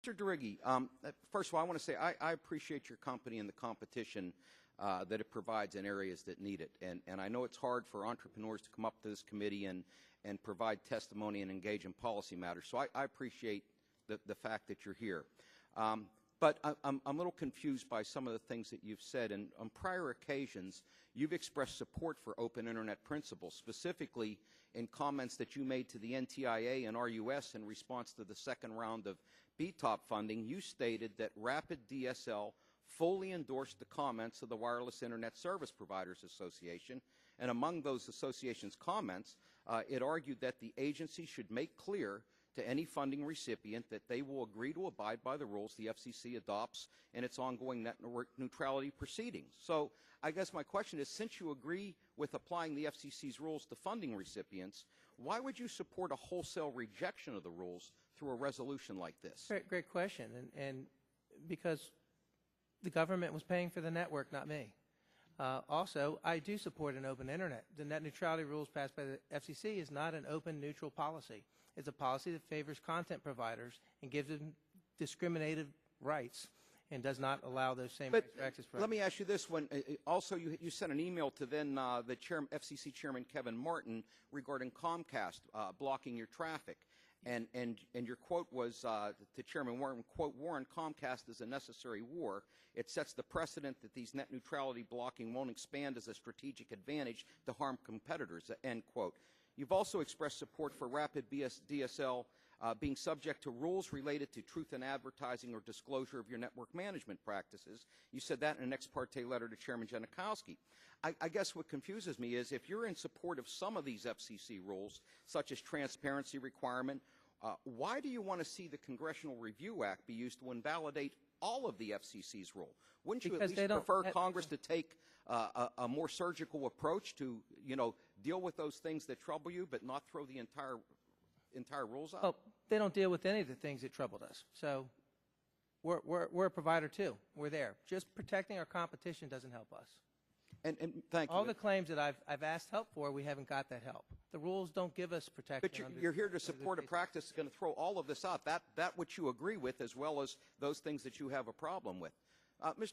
Mr. Dereggi, first of all, I want to say I appreciate your company and the competition that it provides in areas that need it. And I know it's hard for entrepreneurs to come up to this committee and provide testimony and engage in policy matters. So I appreciate the fact that you're here. But I'm a little confused by some of the things that you've said. And on prior occasions, you've expressed support for open Internet principles, specifically in comments that you made to the NTIA and RUS in response to the second round of BTOP funding. You stated that Rapid DSL fully endorsed the comments of the Wireless Internet Service Providers Association, and among those association's comments, it argued that the agency should make clear to any funding recipient that they will agree to abide by the rules the FCC adopts in its ongoing network neutrality proceedings. So I guess my question is, since you agree with applying the FCC's rules to funding recipients, why would you support a wholesale rejection of the rules through a resolution like this? Great question, and because the government was paying for the network, not me. Also, I do support an open Internet. The net neutrality rules passed by the FCC is not an open, neutral policy. It's a policy that favors content providers and gives them discriminated rights and does not allow those same rights to access providers. Let me ask you this one. Also, you sent an email to then the FCC Chairman Kevin Martin regarding Comcast blocking your traffic. And your quote was to Chairman Martin, quote, "War on Comcast is a necessary war. It sets the precedent that these net neutrality blocking won't expand as a strategic advantage to harm competitors," end quote. You've also expressed support for Rapid DSL being subject to rules related to truth in advertising or disclosure of your network management practices. You said that in an ex parte letter to Chairman Janikowski. I guess what confuses me is if you're in support of some of these FCC rules, such as transparency requirement, why do you want to see the Congressional Review Act be used to invalidate all of the FCC's rule? Wouldn't you at least prefer Congress to take a more surgical approach to, deal with those things that trouble you, but not throw the entire rules out? Well, they don't deal with any of the things that troubled us. So we're a provider too. We're there. Just protecting our competition doesn't help us. And thank you. All the claims that I've asked help for, we haven't got that help. The rules don't give us protection. But you're here to support a practice that's going to throw all of this out. That which you agree with, as well as those things that you have a problem with. Mr.